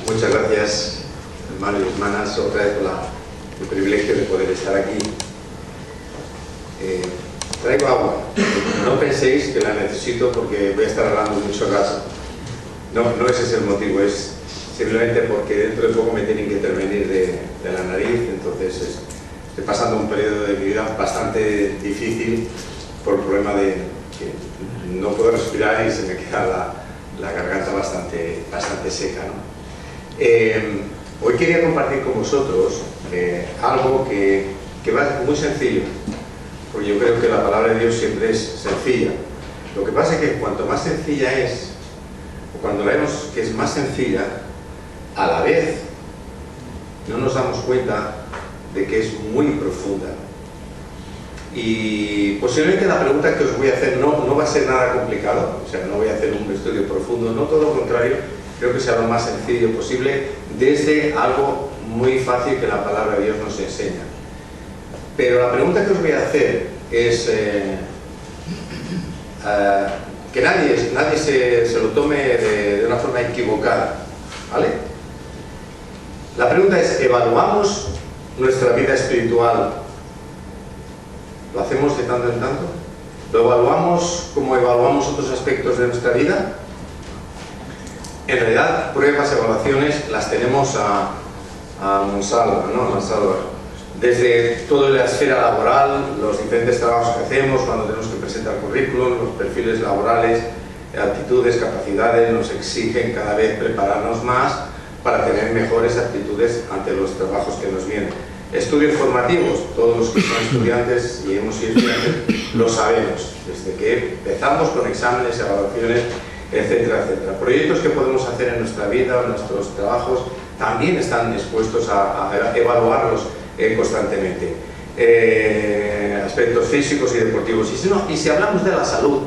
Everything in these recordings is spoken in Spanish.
Muchas gracias, hermanos y hermanas, otra vez por el privilegio de poder estar aquí. Traigo agua. No penséis que la necesito porque voy a estar hablando mucho rato. No ese es el motivo, es simplemente porque dentro de poco me tienen que intervenir de la nariz, entonces estoy pasando un periodo de mi vida bastante difícil por el problema de que no puedo respirar y se me queda la garganta bastante seca, ¿no? Hoy quería compartir con vosotros algo que va a ser muy sencillo, porque yo creo que la palabra de Dios siempre es sencilla. Lo que pasa es que cuanto más sencilla es, o cuando vemos que es más sencilla, a la vez no nos damos cuenta de que es muy profunda. Y posiblemente la pregunta que os voy a hacer no va a ser nada complicado, o sea, no voy a hacer un estudio profundo, no, todo lo contrario, creo que sea lo más sencillo posible desde algo muy fácil que la palabra de Dios nos enseña. Pero la pregunta que os voy a hacer es que nadie se lo tome de una forma equivocada, ¿vale? La pregunta es, ¿evaluamos nuestra vida espiritual? ¿Lo hacemos de tanto en tanto? ¿Lo evaluamos como evaluamos otros aspectos de nuestra vida? En realidad, pruebas, evaluaciones, las tenemos a mansalva, ¿no? A mansalva. Desde toda la esfera laboral, los diferentes trabajos que hacemos, cuando tenemos que presentar currículum, los perfiles laborales, actitudes, capacidades, nos exigen cada vez prepararnos más para tener mejores actitudes ante los trabajos que nos vienen. Estudios formativos, todos los que son estudiantes y hemos sido estudiantes lo sabemos, desde que empezamos con exámenes, evaluaciones, etcétera, etcétera. Proyectos que podemos hacer en nuestra vida, en nuestros trabajos, también están expuestos a evaluarlos constantemente. Aspectos físicos y deportivos. Y si hablamos de la salud,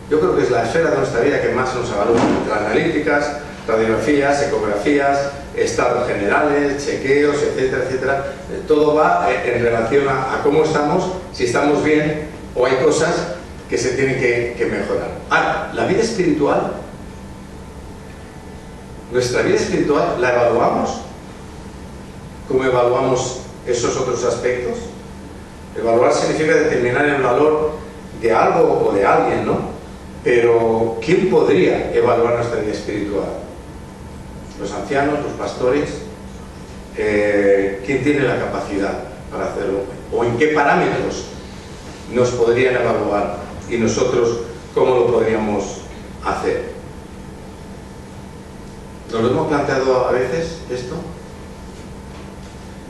yo creo que es la esfera de nuestra vida que más nos evalúa. Las analíticas, radiografías, ecografías, estados generales, chequeos, etcétera, etcétera. Todo va en relación a cómo estamos, si estamos bien o hay cosas que se tienen que mejorar. Ahora, la vida espiritual, nuestra vida espiritual, ¿la evaluamos? ¿Cómo evaluamos esos otros aspectos? Evaluar significa determinar el valor de algo o de alguien, ¿no? Pero ¿quién podría evaluar nuestra vida espiritual? ¿Los ancianos, los pastores? ¿Quién tiene la capacidad para hacerlo? ¿O en qué parámetros nos podrían evaluar? Y nosotros, ¿cómo lo podríamos hacer? ¿Nos lo hemos planteado a veces esto?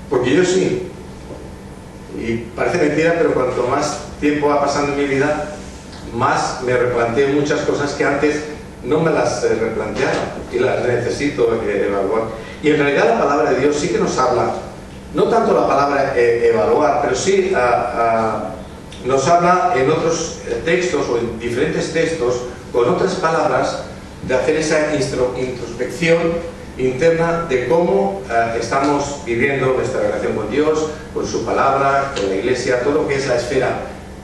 Porque yo sí. Y parece mentira, pero cuanto más tiempo va pasando en mi vida, más me replanteo muchas cosas que antes no me las replanteaba y las necesito evaluar. Y en realidad la palabra de Dios sí que nos habla, no tanto la palabra evaluar, pero sí nos habla en otros textos o en diferentes textos con otras palabras de hacer esa introspección interna de cómo estamos viviendo nuestra relación con Dios, con su palabra, con la iglesia, todo lo que es la esfera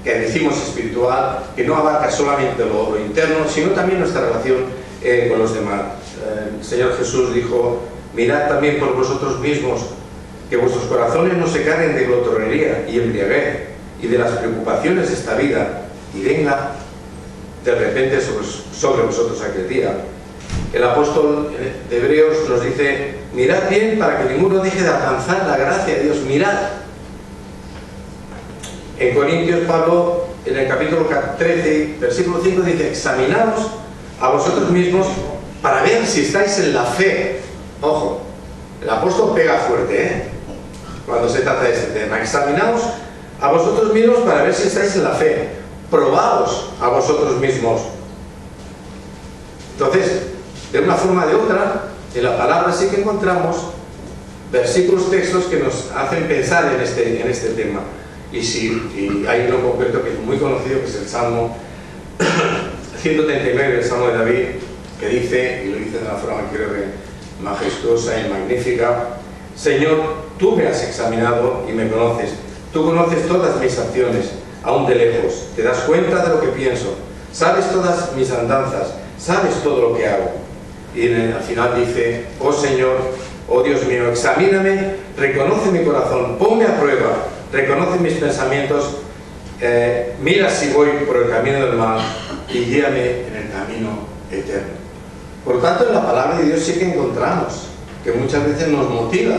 que decimos espiritual, que no abarca solamente lo interno, sino también nuestra relación con los demás. El Señor Jesús dijo, mirad también por vosotros mismos, que vuestros corazones no se carguen de glotonería y embriaguez y de las preocupaciones de esta vida, y venga de repente sobre vosotros aquel día. El apóstol de Hebreos nos dice, mirad bien para que ninguno deje de alcanzar la gracia de Dios, mirad. En Corintios, Pablo, en el capítulo 13, versículo 5, dice, examinaos a vosotros mismos para ver si estáis en la fe. Ojo, el apóstol pega fuerte, cuando se trata de este tema. Examinaos a vosotros mismos para ver si estáis en la fe. Probaos a vosotros mismos. Entonces, de una forma o de otra, en la palabra sí que encontramos versículos, textos que nos hacen pensar en este tema. Y hay uno concreto que es muy conocido, que es el Salmo 139, el Salmo de David, que dice, y lo dice de una forma creo que majestuosa y magnífica, Señor, tú me has examinado y me conoces. Tú conoces todas mis acciones, aún de lejos. Te das cuenta de lo que pienso. sabes todas mis andanzas, sabes todo lo que hago. Y al final dice, oh Señor, oh Dios mío, examíname, reconoce mi corazón, ponme a prueba, reconoce mis pensamientos, mira si voy por el camino del mal y guíame en el camino eterno. Por lo tanto, en la palabra de Dios sí que encontramos que muchas veces nos motiva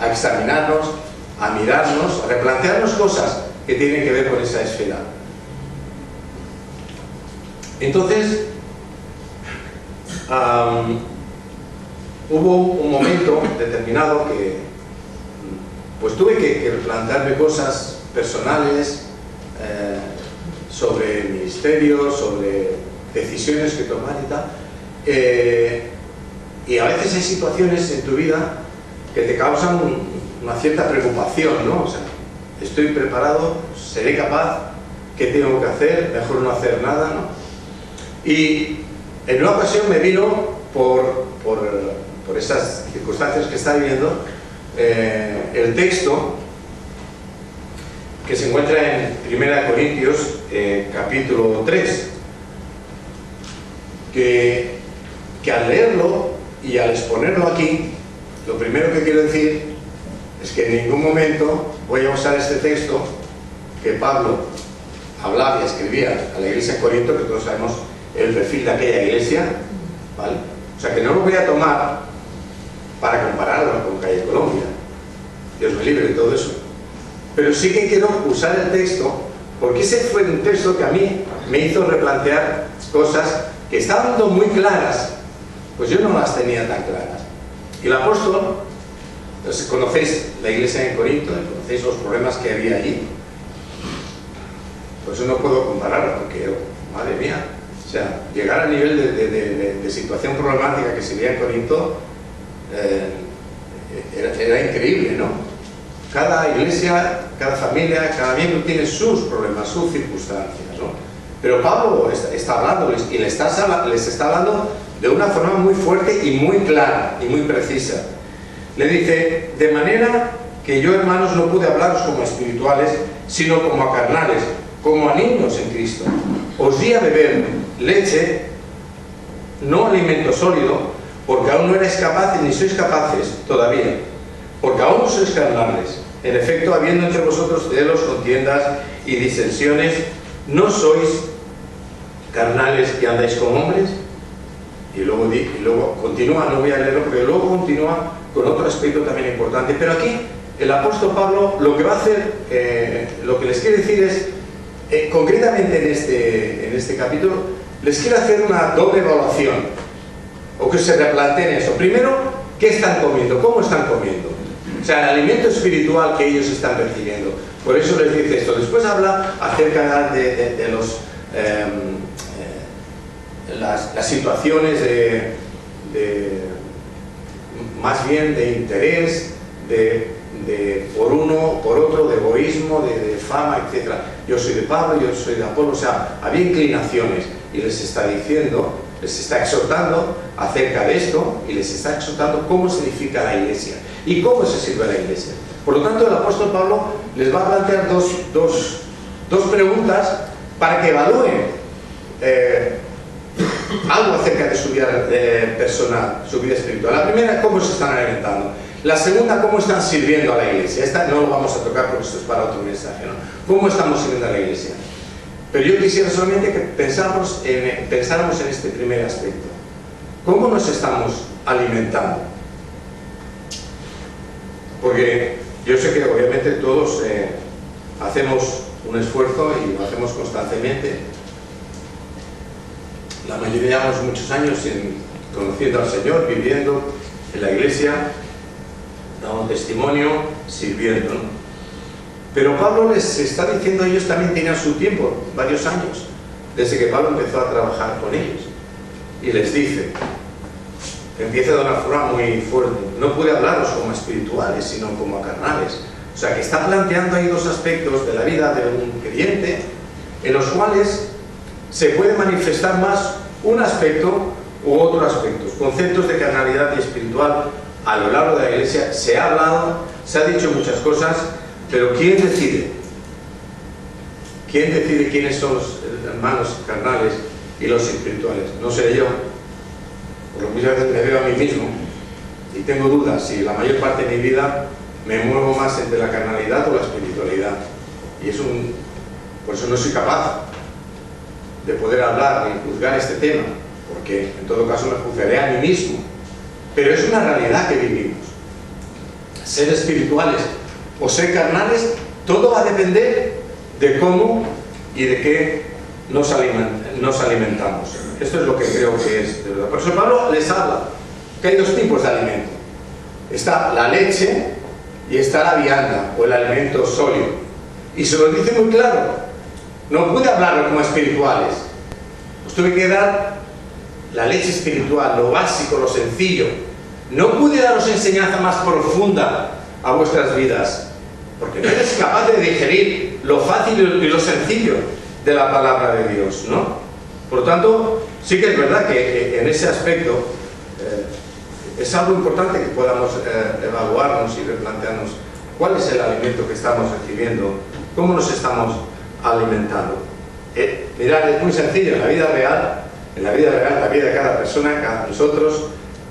a examinarnos, a mirarnos, a replantearnos cosas que tienen que ver con esa esfera. Entonces, hubo un momento determinado que pues tuve que replantearme cosas personales sobre el ministerio, sobre decisiones que tomar y tal. Y a veces hay situaciones en tu vida que te causan una cierta preocupación, ¿no? O sea, estoy preparado, seré capaz, ¿qué tengo que hacer? Mejor no hacer nada, ¿no? Y en una ocasión me vino por esas circunstancias que está viviendo el texto que se encuentra en 1 Corintios capítulo 3, que al leerlo y al exponerlo aquí, lo primero que quiero decir es que en ningún momento voy a usar este texto que Pablo hablaba y escribía a la iglesia de Corinto, que todos sabemos el perfil de aquella iglesia, ¿vale? O sea, que no lo voy a tomar para compararlo con Calle Colombia, Dios me libre de todo eso, pero sí que quiero usar el texto porque ese fue un texto que a mí me hizo replantear cosas que estaban muy claras, pues yo no las tenía tan claras. Y el apóstol, pues, conocéis la iglesia en Corinto, conocéis los problemas que había allí, por eso no puedo compararlo, porque, madre mía, o sea, llegar al nivel de situación problemática que se veía en Corinto era increíble, ¿no? Cada iglesia, cada familia, cada miembro tiene sus problemas, sus circunstancias, ¿no? Pero Pablo está hablándoles y les está hablando de una forma muy fuerte y muy clara y muy precisa. Le dice, de manera que yo, hermanos, no pude hablaros como espirituales, sino como a carnales, como a niños en Cristo. Os di a beber leche, no alimento sólido, porque aún no erais capaces, ni sois capaces todavía, porque aún no sois carnales. En efecto, habiendo entre vosotros celos, contiendas y disensiones, ¿no sois carnales y andáis como hombres? Y luego continúa, no voy a leerlo, porque luego continúa con otro aspecto también importante. Pero aquí el apóstol Pablo lo que va a hacer, lo que les quiere decir es, concretamente en este capítulo, les quiere hacer una doble evaluación, o que se replanteen eso. Primero, ¿qué están comiendo? ¿Cómo están comiendo? O sea, el alimento espiritual que ellos están percibiendo. Por eso les dice esto. Después habla acerca de las situaciones más bien de interés, por uno, por otro, de egoísmo, de fama, etc. Yo soy de Pablo, yo soy de Apolo. O sea, había inclinaciones y les está diciendo, les está exhortando acerca de esto y les está exhortando cómo se edifica la iglesia y cómo se sirve a la iglesia. Por lo tanto, el apóstol Pablo les va a plantear dos preguntas para que evalúen algo acerca de su vida personal, su vida espiritual. La primera, cómo se están alimentando. La segunda, cómo están sirviendo a la iglesia. Esta no lo vamos a tocar porque esto es para otro mensaje, ¿no? ¿Cómo estamos sirviendo a la iglesia? Pero yo quisiera solamente que pensáramos en este primer aspecto. ¿Cómo nos estamos alimentando? Porque yo sé que obviamente todos hacemos un esfuerzo y lo hacemos constantemente. La mayoría llevamos muchos años conociendo al Señor, viviendo en la iglesia, dando testimonio, sirviendo, ¿no? Pero Pablo les está diciendo, ellos también tenían su tiempo, varios años, desde que Pablo empezó a trabajar con ellos. Y les dice, empieza de una forma muy fuerte, no pude hablaros como espirituales, sino como a carnales. O sea, que está planteando ahí dos aspectos de la vida de un creyente, en los cuales se puede manifestar más un aspecto u otro aspecto. Conceptos de carnalidad y espiritual a lo largo de la iglesia se ha hablado, se ha dicho muchas cosas, pero ¿quién decide? ¿Quién decide quiénes son los hermanos carnales y los espirituales? No seré yo. Por lo que muchas veces me veo a mí mismo y tengo dudas si la mayor parte de mi vida me muevo más entre la carnalidad o la espiritualidad. Y por eso no soy capaz de poder hablar ni juzgar este tema, porque en todo caso me juzgaré a mí mismo. Pero es una realidad que vivimos. Ser espirituales o ser carnales, todo va a depender de cómo y de qué nos alimentamos. Esto es lo que creo que es de verdad. Por eso Pablo les habla que hay dos tipos de alimento. Está la leche y está la vianda o el alimento sólido. Y se lo dice muy claro. No pude hablarlo como espirituales. Os tuve que dar la leche espiritual, lo básico, lo sencillo. No pude daros enseñanza más profunda a vuestras vidas, porque no eres capaz de digerir lo fácil y lo sencillo de la palabra de Dios, ¿no? Por lo tanto, sí que es verdad que en ese aspecto es algo importante que podamos evaluarnos y replantearnos cuál es el alimento que estamos recibiendo, cómo nos estamos alimentando. Mirad, es muy sencillo, en la vida real, la vida de cada persona, cada nosotros,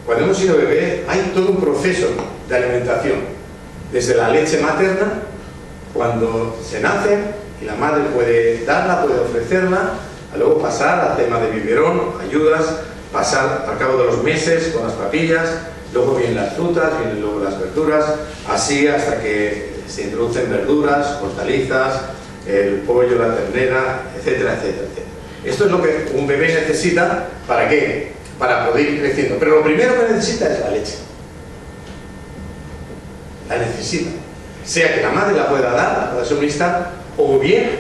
cuando hemos sido bebés, hay todo un proceso de alimentación. Desde la leche materna, cuando se nace y la madre puede darla, puede ofrecerla, a luego pasar al tema de biberón, ayudas, pasar al cabo de los meses con las papillas, luego vienen las frutas, vienen luego las verduras, así hasta que se introducen verduras, hortalizas, el pollo, la ternera, etcétera, etcétera, etcétera. Esto es lo que un bebé necesita, ¿para qué? Para poder ir creciendo. Pero lo primero que necesita es la leche. La necesita. Sea que la madre la pueda dar, la pueda suministrar, o bien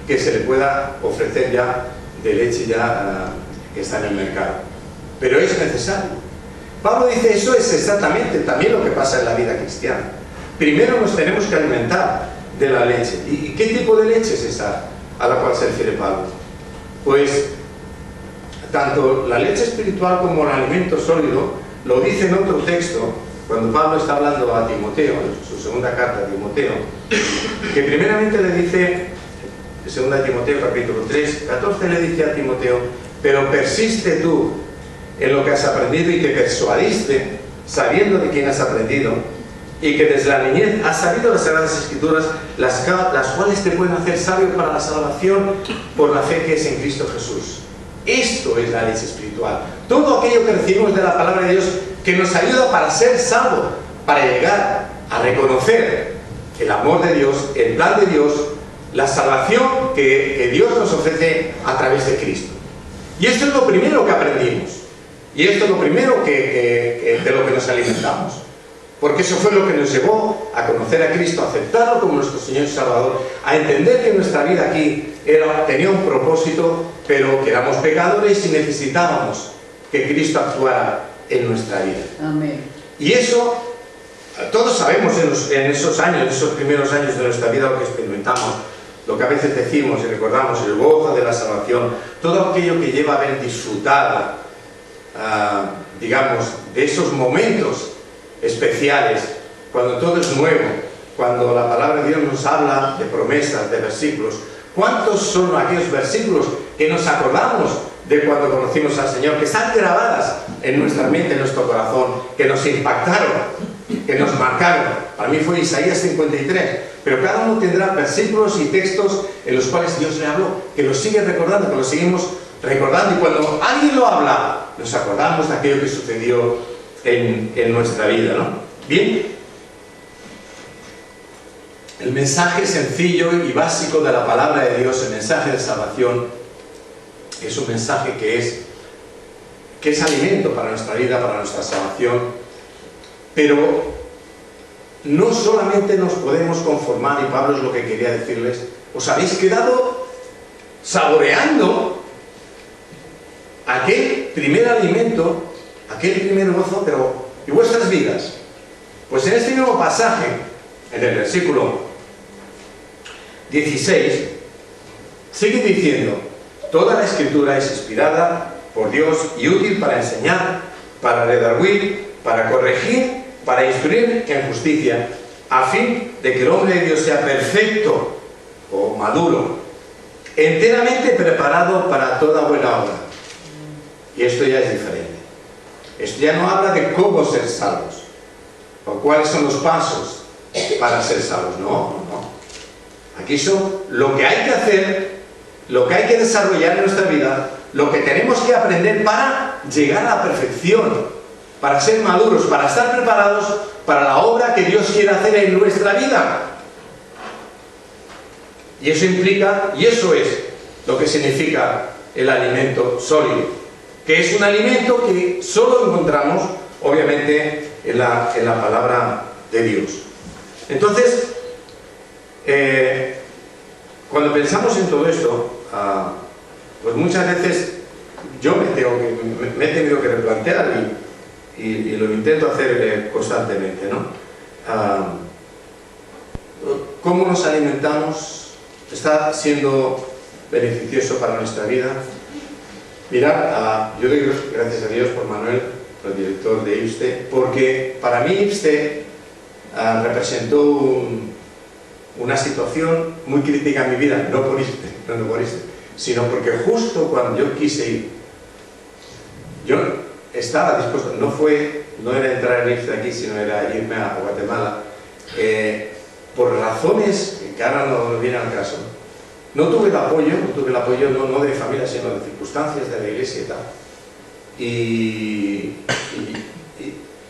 que se le pueda ofrecer ya de leche ya que está en el mercado. Pero es necesario. Pablo dice, eso es exactamente también lo que pasa en la vida cristiana. Primero nos tenemos que alimentar de la leche. ¿Y qué tipo de leche es esa a la cual se refiere Pablo? Pues tanto la leche espiritual como el alimento sólido lo dice en otro texto, cuando Pablo está hablando a Timoteo, en su segunda carta a Timoteo, que primeramente le dice, en 2 Timoteo capítulo 3, 14 le dice a Timoteo, pero persiste tú en lo que has aprendido y que persuadiste, sabiendo de quién has aprendido, y que desde la niñez has sabido las Sagradas Escrituras, las cuales te pueden hacer sabio para la salvación por la fe que es en Cristo Jesús. Esto es la leche espiritual. Todo aquello que recibimos de la palabra de Dios que nos ayuda para ser salvos, para llegar a reconocer el amor de Dios, el plan de Dios, la salvación que Dios nos ofrece a través de Cristo. Y esto es lo primero que aprendimos. Y esto es lo primero de lo que nos alimentamos. Porque eso fue lo que nos llevó a conocer a Cristo, a aceptarlo como nuestro Señor y Salvador, a entender que nuestra vida aquí tenía un propósito, pero que éramos pecadores y necesitábamos que Cristo actuara en nuestra vida. Amén. Y eso, todos sabemos en esos años, esos primeros años de nuestra vida, lo que experimentamos, lo que a veces decimos y recordamos, el gozo de la salvación, todo aquello que lleva a haber disfrutado, digamos, de esos momentos especiales, cuando todo es nuevo, cuando la palabra de Dios nos habla de promesas, de versículos. ¿Cuántos son aquellos versículos que nos acordamos de cuando conocimos al Señor, que están grabadas en nuestra mente, en nuestro corazón, que nos impactaron, que nos marcaron? Para mí fue Isaías 53, pero cada uno tendrá versículos y textos en los cuales Dios le habló, que los sigue recordando, que los seguimos recordando, y cuando alguien lo habla, nos acordamos de aquello que sucedió en nuestra vida, ¿no? Bien, el mensaje sencillo y básico de la palabra de Dios, el mensaje de salvación, es un mensaje que es alimento para nuestra vida, para nuestra salvación, pero no solamente nos podemos conformar, y Pablo es lo que quería decirles, os habéis quedado saboreando aquel primer alimento, aquel primer gozo, pero ¿y vuestras vidas? Pues en este nuevo pasaje, en el versículo 16, sigue diciendo, toda la Escritura es inspirada por Dios y útil para enseñar, para redarguir, para corregir, para instruir en justicia, a fin de que el hombre de Dios sea perfecto o maduro, enteramente preparado para toda buena obra. Y esto ya es diferente. Esto ya no habla de cómo ser salvos, o cuáles son los pasos para ser salvos. No, no. Aquí son lo que hay que hacer, lo que hay que desarrollar en nuestra vida, lo que tenemos que aprender para llegar a la perfección, para ser maduros, para estar preparados para la obra que Dios quiere hacer en nuestra vida. Y eso implica, y eso es lo que significa el alimento sólido, que es un alimento que solo encontramos, obviamente, en la palabra de Dios. Entonces, cuando pensamos en todo esto, pues muchas veces yo me he tenido que replantear y lo intento hacer constantemente, ¿no? ¿Cómo nos alimentamos? ¿Está siendo beneficioso para nuestra vida? Mirad, yo doy gracias a Dios por Manuel, por el director de IPSTE, porque para mí IPSTE representó una situación muy crítica en mi vida, no por IPSTE, sino porque justo cuando yo quise ir, yo estaba dispuesto, no era entrar en IPSTE aquí, sino era irme a Guatemala, por razones que ahora no vienen al caso. No tuve el apoyo no de mi familia, sino de circunstancias de la iglesia y tal. Y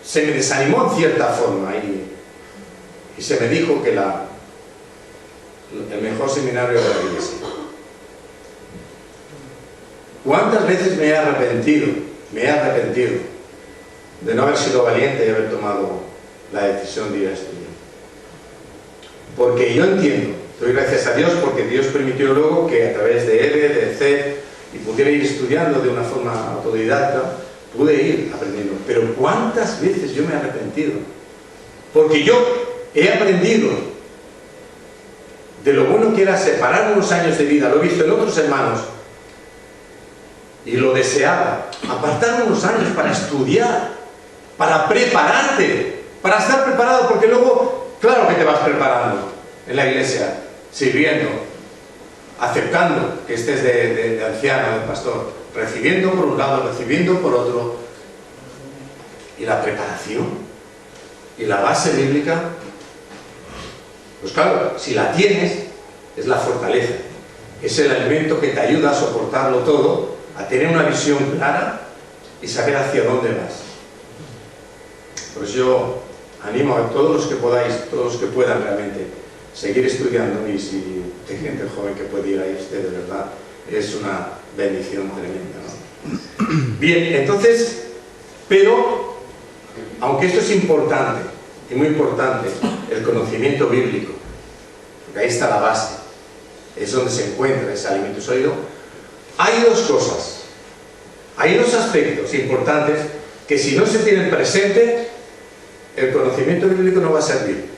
se me desanimó en cierta forma y se me dijo que el mejor seminario era la iglesia. ¿Cuántas veces me he arrepentido de no haber sido valiente y haber tomado la decisión de ir a estudiar? Porque yo entiendo, doy gracias a Dios porque Dios permitió luego que a través de EVE, de CED, y pudiera ir estudiando de una forma autodidacta, pude ir aprendiendo. Pero ¿cuántas veces yo me he arrepentido? Porque yo he aprendido de lo bueno que era separar unos años de vida, lo he visto en otros hermanos, y lo deseaba, apartar unos años para estudiar, para prepararte, para estar preparado, porque luego, claro que te vas preparando en la iglesia, sirviendo, aceptando que estés de anciano, de pastor, recibiendo por un lado, recibiendo por otro, y la preparación, y la base bíblica, pues claro, si la tienes, es la fortaleza, es el alimento que te ayuda a soportarlo todo, a tener una visión clara y saber hacia dónde vas. Por eso yo animo a todos los que podáis, todos los que puedan realmente seguir estudiando, y si hay gente joven que puede ir a este, de verdad, es una bendición tremenda, ¿no? Bien, entonces, pero, aunque esto es importante, y muy importante, el conocimiento bíblico, porque ahí está la base, es donde se encuentra ese alimento sólido, hay dos cosas, hay dos aspectos importantes que si no se tienen presente, el conocimiento bíblico no va a servir.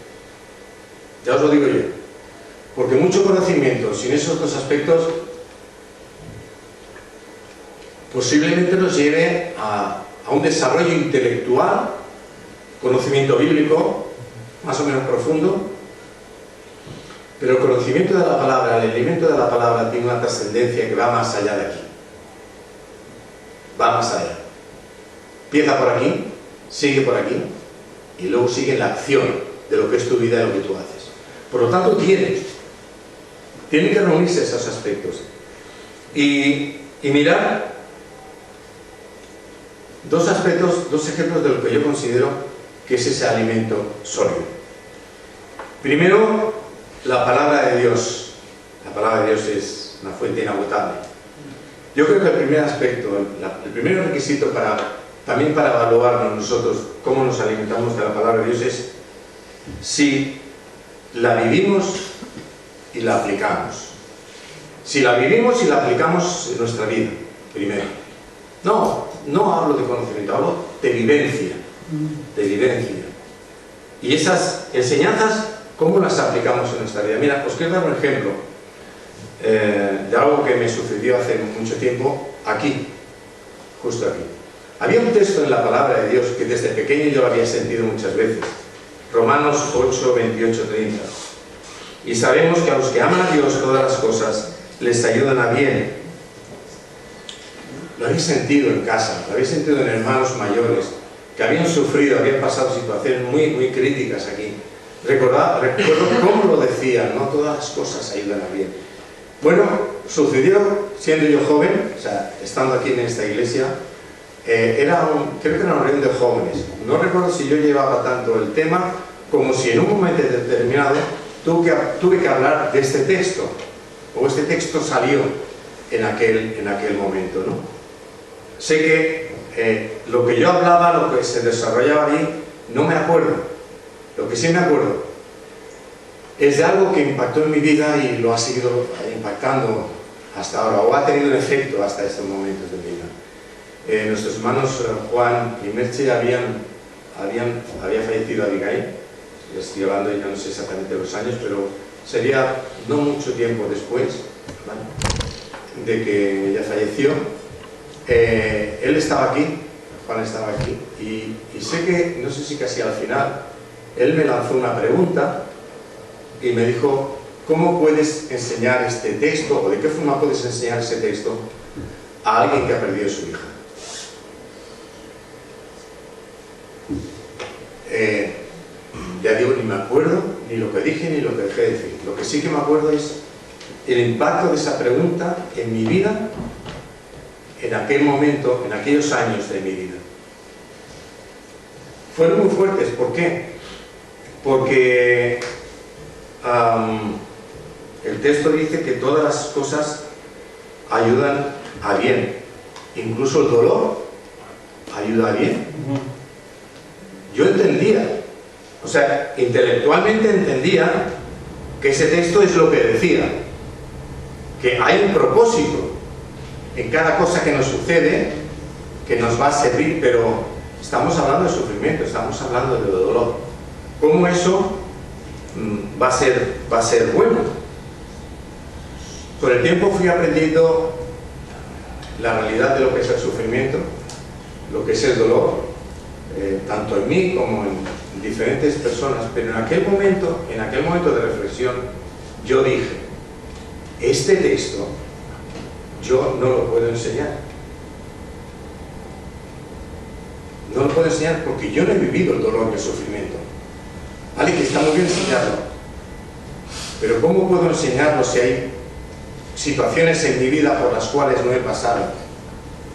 Ya os lo digo yo. Porque mucho conocimiento sin esos dos aspectos posiblemente nos lleve a un desarrollo intelectual, conocimiento bíblico, más o menos profundo, pero el conocimiento de la palabra, el alimento de la palabra tiene una trascendencia que va más allá de aquí. Va más allá. Empieza por aquí, sigue por aquí, y luego sigue la acción de lo que es tu vida y lo que tú haces. Por lo tanto, tienen que reunirse esos aspectos. Y mirar dos aspectos, dos ejemplos de lo que yo considero que es ese alimento sólido. Primero, la palabra de Dios. La palabra de Dios es una fuente inagotable. Yo creo que el primer aspecto, el primer requisito también para evaluarnos nosotros cómo nos alimentamos de la palabra de Dios es si la vivimos y la aplicamos. Si la vivimos y la aplicamos en nuestra vida, primero. No hablo de conocimiento, hablo de vivencia. De vivencia. Y esas enseñanzas, ¿cómo las aplicamos en nuestra vida? Mira, os quiero dar un ejemplo de algo que me sucedió hace mucho tiempo aquí, justo aquí. Había un texto en la palabra de Dios que desde pequeño yo lo había sentido muchas veces. Romanos 8, 28, 30. Y sabemos que a los que aman a Dios todas las cosas les ayudan a bien. Lo habéis sentido en casa, lo habéis sentido en hermanos mayores que habían sufrido, habían pasado situaciones muy críticas aquí. Recuerdo cómo lo decían, no todas las cosas ayudan a bien. Bueno, sucedió siendo yo joven, o sea, estando aquí en esta iglesia, creo que era una reunión de jóvenes. No recuerdo si yo llevaba tanto el tema como si en un momento determinado tuve que hablar de este texto, o este texto salió en aquel momento, ¿no? Sé que lo que yo hablaba, lo que se desarrollaba ahí, no me acuerdo. Lo que sí me acuerdo es de algo que impactó en mi vida y lo ha seguido impactando hasta ahora, o ha tenido un efecto hasta estos momentos de mi vida. Nuestros hermanos Juan y Merche había fallecido Abigail. Estoy hablando, ya no sé exactamente los años, pero sería no mucho tiempo después, ¿vale?, de que ella falleció. Él estaba aquí, Juan estaba aquí, y sé que, no sé si casi al final, él me lanzó una pregunta y me dijo: ¿cómo puedes enseñar este texto, o de qué forma puedes enseñar ese texto a alguien que ha perdido a su hija? Ya digo, ni me acuerdo ni lo que dije ni lo que dejé de decir. Lo que sí que me acuerdo es el impacto de esa pregunta en mi vida, en aquel momento, en aquellos años de mi vida. Fueron muy fuertes. ¿Por qué? Porque el texto dice que todas las cosas ayudan a bien. Incluso el dolor ayuda a bien. Yo entendía, o sea, intelectualmente entendía que ese texto es lo que decía, que hay un propósito en cada cosa que nos sucede que nos va a servir, pero estamos hablando de sufrimiento, estamos hablando de dolor. ¿Cómo eso va a ser bueno? Con el tiempo fui aprendiendo la realidad de lo que es el sufrimiento, lo que es el dolor, tanto en mí como en diferentes personas, pero en aquel momento de reflexión, yo dije: este texto yo no lo puedo enseñar. No lo puedo enseñar porque yo no he vivido el dolor y el sufrimiento. Vale, que está muy bien enseñarlo, pero ¿cómo puedo enseñarlo si hay situaciones en mi vida por las cuales no he pasado?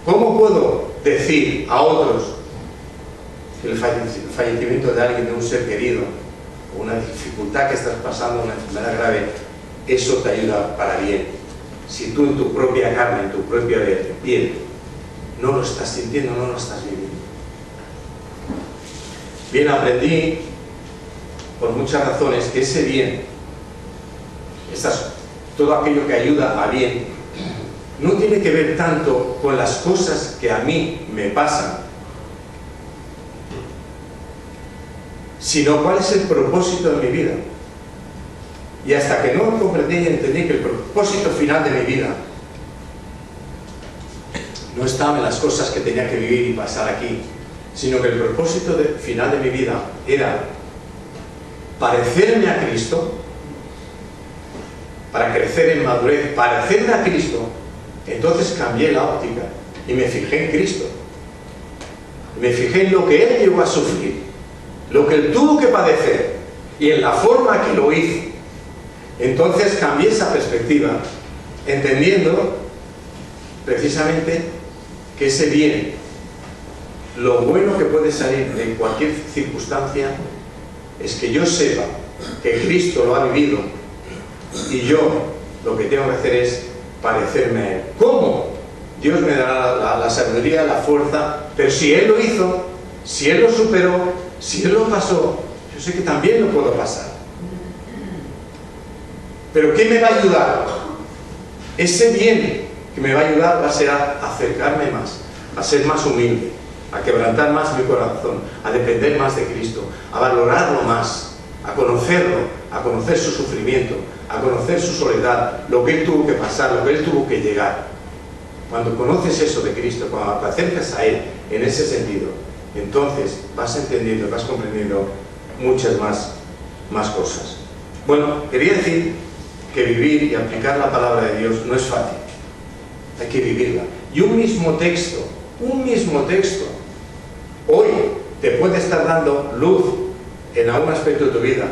¿Cómo puedo decir a otros que el fallecimiento de alguien, de un ser querido, o una dificultad que estás pasando, una enfermedad grave, eso te ayuda para bien, si tú en tu propia carne, en tu propia piel, no lo estás sintiendo, no lo estás viviendo? Bien, aprendí por muchas razones que ese bien, todo aquello que ayuda a bien, no tiene que ver tanto con las cosas que a mí me pasan, sino cuál es el propósito de mi vida. Y hasta que no comprendí y entendí que el propósito final de mi vida no estaba en las cosas que tenía que vivir y pasar aquí, sino que el propósito final de mi vida era parecerme a Cristo, para crecer en madurez, parecerme a Cristo, entonces cambié la óptica y me fijé en Cristo. Me fijé en lo que Él llegó a sufrir, lo que Él tuvo que padecer y en la forma que lo hizo. Entonces cambié esa perspectiva, entendiendo precisamente que ese bien, lo bueno que puede salir de cualquier circunstancia, es que yo sepa que Cristo lo ha vivido y yo lo que tengo que hacer es parecerme a Él. ¿Cómo? Dios me dará la sabiduría, la fuerza, pero si Él lo hizo, si Él lo superó, si Él lo pasó, yo sé que también lo puedo pasar. Pero ¿qué me va a ayudar? Ese bien que me va a ayudar va a ser a acercarme más, a ser más humilde, a quebrantar más mi corazón, a depender más de Cristo, a valorarlo más, a conocerlo, a conocer su sufrimiento, a conocer su soledad, lo que Él tuvo que pasar, lo que Él tuvo que llegar. Cuando conoces eso de Cristo, cuando te acercas a Él en ese sentido, entonces vas entendiendo, vas comprendiendo muchas más cosas. Bueno, quería decir que vivir y aplicar la palabra de Dios no es fácil. Hay que vivirla. Y un mismo texto, hoy te puede estar dando luz en algún aspecto de tu vida.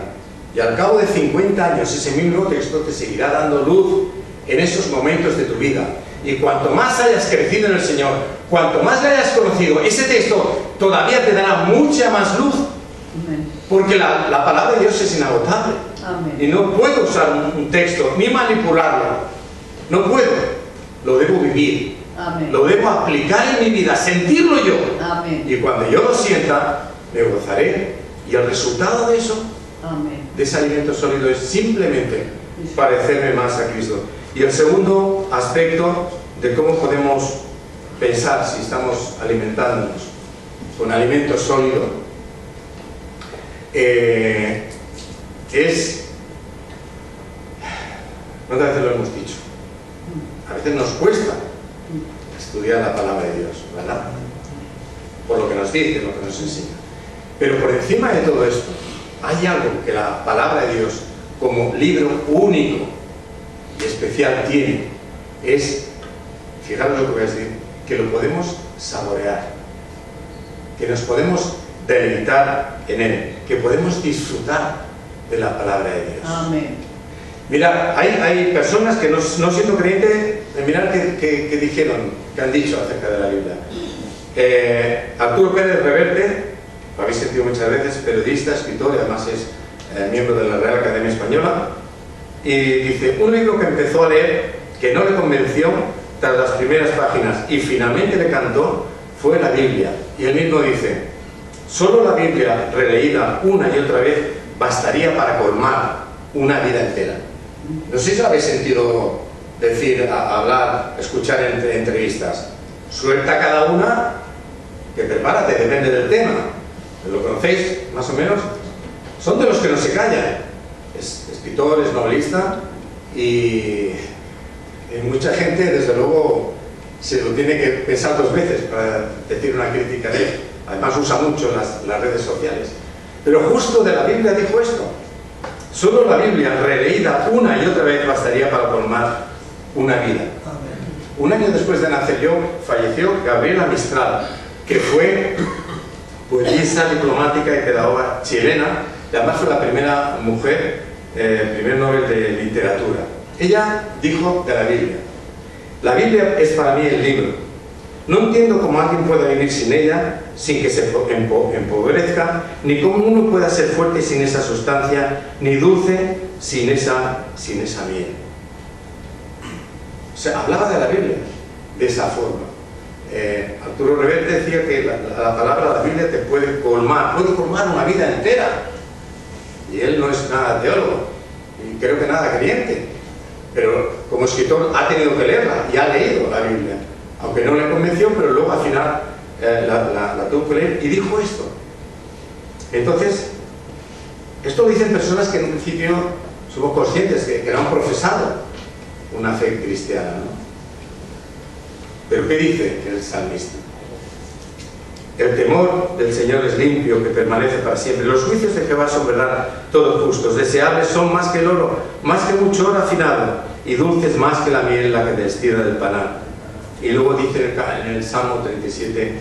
Y al cabo de 50 años ese mismo texto te seguirá dando luz en esos momentos de tu vida. Y cuanto más hayas crecido en el Señor, cuanto más le hayas conocido, ese texto todavía te dará mucha más luz. Porque la palabra de Dios es inagotable. Amén. Y no puedo usar un texto ni manipularlo. No puedo. Lo debo vivir. Amén. Lo debo aplicar en mi vida, sentirlo yo. Amén. Y cuando yo lo sienta, me gozaré. Y el resultado de eso, Amén. de ese alimento sólido, es simplemente parecerme más a Cristo. Y el segundo aspecto de cómo podemos pensar si estamos alimentándonos con alimento sólido es, ¿cuántas veces lo hemos dicho? A veces nos cuesta estudiar la palabra de Dios, ¿verdad? Por lo que nos dice, lo que nos enseña. Pero por encima de todo esto, hay algo que la palabra de Dios, como libro único y especial, tiene. Es, fijaros lo que voy a decir, que lo podemos saborear, que nos podemos deleitar en él, que podemos disfrutar de la palabra de Dios. Amén. Mira, hay personas que no siendo creyentes, mirad que dijeron, que han dicho acerca de la Biblia. Arturo Pérez Reverte, lo habéis sentido muchas veces, periodista, escritor y además es miembro de la Real Academia Española, y dice, un libro que empezó a leer que no le convenció tras las primeras páginas y finalmente le cantó fue la Biblia. Y él mismo dice, solo la Biblia releída una y otra vez bastaría para colmar una vida entera. No sé si lo habéis sentido decir, hablar, escuchar en entrevistas. Suelta cada una, que prepárate, depende del tema. ¿Lo conocéis, más o menos? Son de los que no se callan. Es escritor, es novelista y mucha gente, desde luego, se lo tiene que pensar dos veces para decir una crítica de él. Además usa mucho las redes sociales. Pero justo de la Biblia dijo esto. Solo la Biblia releída una y otra vez bastaría para colmar una vida. Un año después de nacer yo, falleció Gabriela Mistral, que fue poetisa, diplomática y pedagoga chilena, y además fue la primera mujer, primer Nobel de Literatura. Ella dijo de la Biblia es para mí el libro. No entiendo cómo alguien pueda vivir sin ella, sin que se empobrezca, ni cómo uno pueda ser fuerte sin esa sustancia, ni dulce sin esa miel. O sea, hablaba de la Biblia de esa forma. Arturo Reverte decía que la palabra de la Biblia te puede colmar una vida entera. Y él no es nada teólogo, y creo que nada creyente, pero como escritor ha tenido que leerla y ha leído la Biblia, aunque no le convenció, pero luego al final la tuvo que leer y dijo esto. Entonces, esto lo dicen personas que en un principio somos conscientes que no han profesado una fe cristiana, ¿no? Pero ¿qué dice el salmista? El temor del Señor es limpio, que permanece para siempre. Los juicios de Jehová son verdad, todos justos. Deseables son más que el oro, más que mucho oro afinado, y dulces más que la miel, la que destila del panal. Y luego dice en el Salmo 37,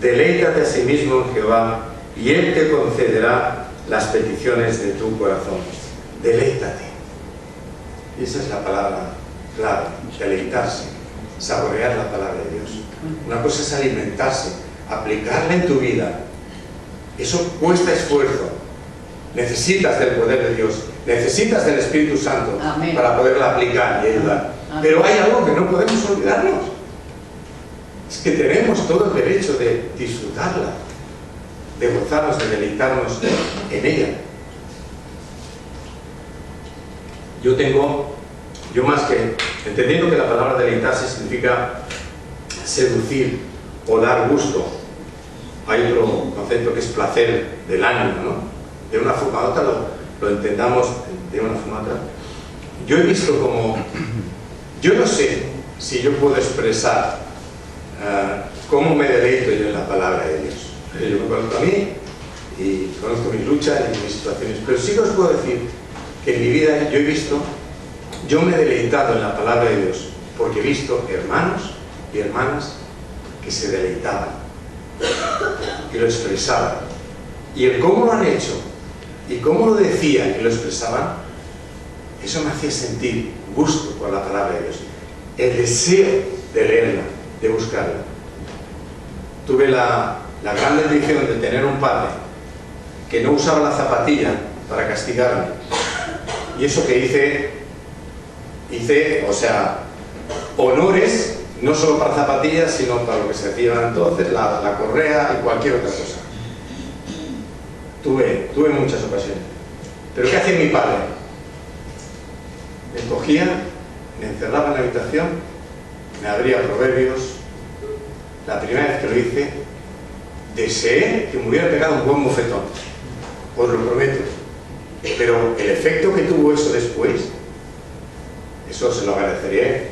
deleítate a sí mismo en Jehová, y Él te concederá las peticiones de tu corazón. Deleítate. Y esa es la palabra clave, deleitarse, saborear la palabra de Dios. Una cosa es alimentarse, aplicarla en tu vida. Eso cuesta esfuerzo. Necesitas del poder de Dios, necesitas del Espíritu Santo. Amén. Para poderla aplicar y ayudar. Amén. Pero hay algo que no podemos olvidarnos. Es que tenemos todo el derecho de disfrutarla, de gozarnos, de deleitarnos en ella. Yo más que entendiendo que la palabra deleitarse significa seducir o dar gusto, hay otro concepto que es placer del ánimo, ¿no? De una forma u otra lo entendamos de una forma u otra. Yo he visto como, yo no sé si yo puedo expresar cómo me deleito yo en la palabra de Dios. Yo me conozco a mí y conozco mis luchas y mis situaciones, pero sí os puedo decir que en mi vida yo he visto yo me he deleitado en la palabra de Dios, porque he visto hermanos y hermanas que se deleitaban y lo expresaban. Y el cómo lo han hecho y cómo lo decían y lo expresaban, eso me hacía sentir gusto por la palabra de Dios, el deseo de leerla, de buscarla. Tuve la gran bendición de tener un padre que no usaba la zapatilla para castigarme, y eso que hice, o sea, honores, no solo para zapatillas, sino para lo que se hacía entonces, la correa y cualquier otra cosa. Tuve muchas ocasiones. Pero ¿qué hacía mi padre? Me cogía, me encerraba en la habitación, me abría Proverbios. La primera vez que lo hice, deseé que me hubiera pegado un buen bofetón, os lo prometo. Pero el efecto que tuvo eso después, eso se lo agradeceré.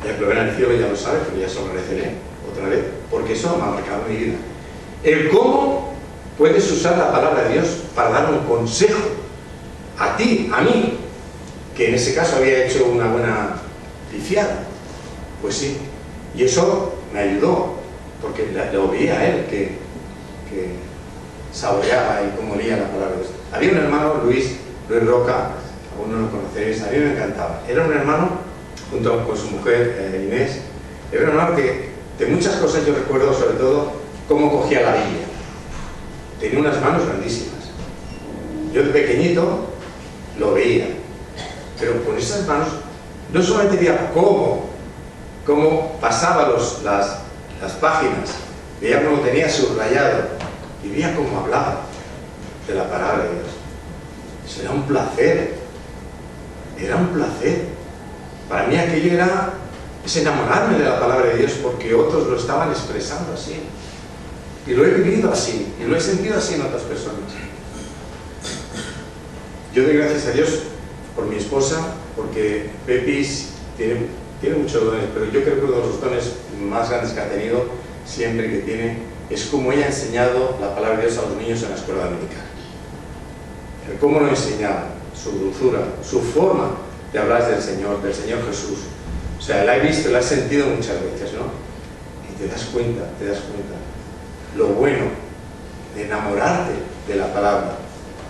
Ya que lo ven en el cielo ya lo sabe, pero ya se lo agradeceré otra vez, porque eso me ha marcado mi vida. El cómo puedes usar la palabra de Dios para dar un consejo a ti, a mí, que en ese caso había hecho una buena pifiada. Pues sí, y eso me ayudó, porque lo veía a él, que saboreaba y cómo leía la palabra de Dios. Había un hermano, Luis Roca, algunos lo conoceréis, a mí me encantaba. Era un hermano, junto con su mujer Inés, era un hermano que de muchas cosas yo recuerdo, sobre todo, cómo cogía la Biblia. Tenía unas manos grandísimas. Yo de pequeñito lo veía, pero con esas manos no solamente veía cómo pasaba las páginas, veía cómo tenía subrayado y veía cómo hablaba de la palabra de Dios. Eso era un placer, para mí aquello es enamorarme de la palabra de Dios, porque otros lo estaban expresando así, y lo he vivido así, y lo he sentido así en otras personas. Yo doy gracias a Dios por mi esposa, porque Pepis tiene muchos dones, pero yo creo que uno de los dones más grandes que ha tenido, siempre que tiene, es cómo ella ha enseñado la palabra de Dios a los niños en la escuela dominical. El cómo lo enseñaba, su dulzura, su forma de hablar del Señor Jesús. O sea, la he visto, la he sentido muchas veces, ¿no? Y te das cuenta lo bueno de enamorarte de la palabra,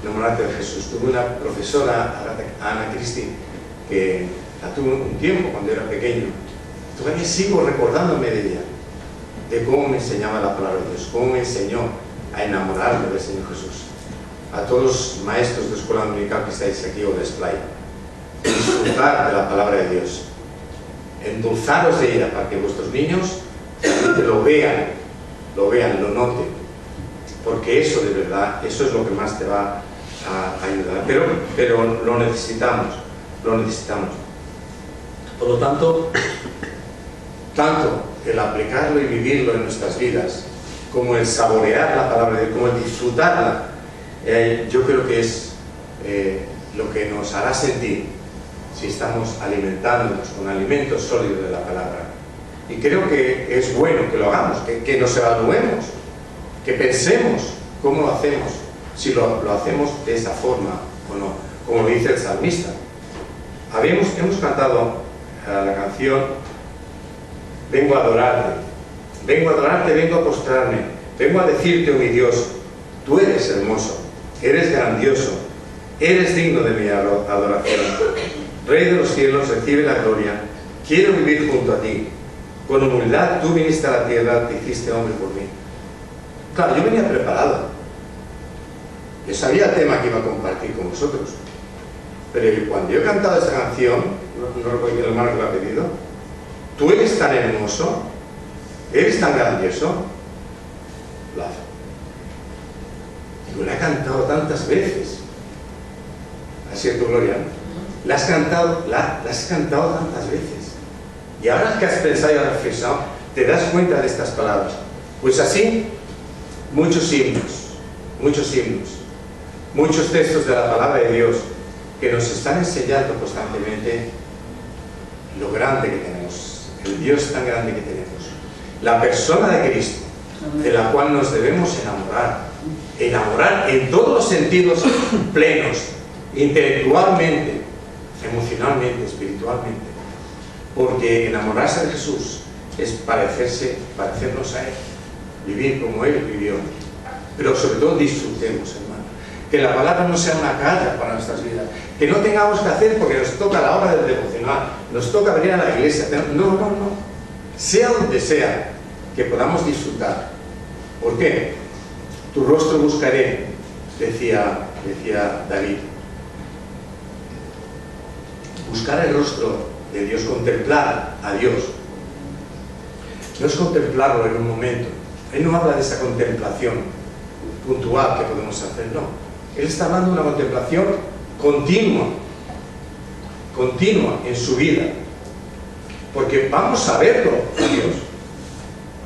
enamorarte de Jesús. Tuve una profesora, Ana Cristi, que la tuve un tiempo cuando era pequeño. Todavía sigo recordándome de ella, de cómo me enseñaba la palabra de Dios, cómo me enseñó a enamorarme del Señor Jesús. A todos los maestros de escuela dominical que estáis aquí o de Splay, disfrutar de la palabra de Dios, endulzaros de ella para que vuestros niños realmente lo vean, lo noten, porque eso de verdad, eso es lo que más te va a ayudar, pero lo necesitamos. Por lo tanto el aplicarlo y vivirlo en nuestras vidas, como el saborear la palabra de Dios, como el disfrutarla, yo creo que es lo que nos hará sentir si estamos alimentándonos con alimentos sólidos de la palabra. Y creo que es bueno que lo hagamos, que nos evaluemos, que pensemos cómo lo hacemos, si lo hacemos de esa forma o no, como lo dice el salmista. Hemos cantado la canción vengo a adorarte, vengo a postrarme, vengo a decirte, oh mi Dios, tú eres hermoso, eres grandioso, eres digno de mi adoración. Rey de los cielos, recibe la gloria, quiero vivir junto a ti. Con humildad tú viniste a la tierra, te hiciste hombre por mí. Claro, yo venía preparado. Yo sabía el tema que iba a compartir con vosotros. Pero cuando yo he cantado esa canción, no recuerdo el hermano que lo ha pedido, tú eres tan hermoso, eres tan grandioso. Yo la he cantado tantas veces. Así es tu gloria, ¿no? La has cantado tantas veces. Y ahora que has pensado y has reflexionado, te das cuenta de estas palabras. Pues así, muchos himnos, muchos textos de la palabra de Dios que nos están enseñando constantemente lo grande que tenemos, el Dios tan grande que tenemos, la persona de Cristo, de la cual nos debemos enamorar en todos los sentidos plenos, intelectualmente, emocionalmente, espiritualmente. Porque enamorarse de Jesús es parecernos a Él, vivir como Él vivió. Pero sobre todo disfrutemos, hermano. Que la palabra no sea una carga para nuestras vidas. Que no tengamos que hacer porque nos toca la hora del devocional, nos toca venir a la iglesia. No. Sea donde sea, que podamos disfrutar. ¿Por qué? Tu rostro buscaré, decía David. Buscar el rostro de Dios, contemplar a Dios. No es contemplarlo en un momento. Él no habla de esa contemplación puntual que podemos hacer, no. Él está hablando de una contemplación continua en su vida. Porque vamos a verlo a Dios.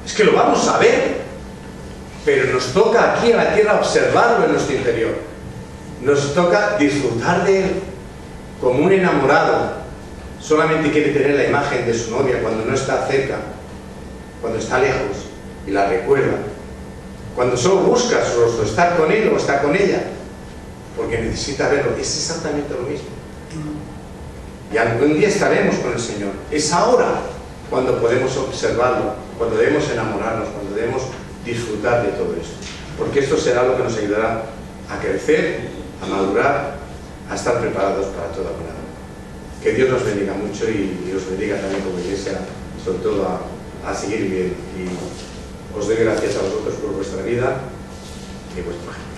Es que lo vamos a ver. Pero nos toca aquí en la tierra observarlo en nuestro interior. Nos toca disfrutar de Él como un enamorado. Solamente quiere tener la imagen de su novia cuando no está cerca, cuando está lejos y la recuerda. Cuando solo busca su rostro, estar con él o estar con ella, porque necesita verlo. Es exactamente lo mismo. Y algún día estaremos con el Señor. Es ahora cuando podemos observarlo, cuando debemos enamorarnos, cuando debemos disfrutar de todo esto. Porque esto será lo que nos ayudará a crecer, a madurar, a estar preparados para toda buena obra. Que Dios nos bendiga mucho y os bendiga también como iglesia, sobre todo a seguir bien. Y os doy gracias a vosotros por vuestra vida y vuestro ejemplo.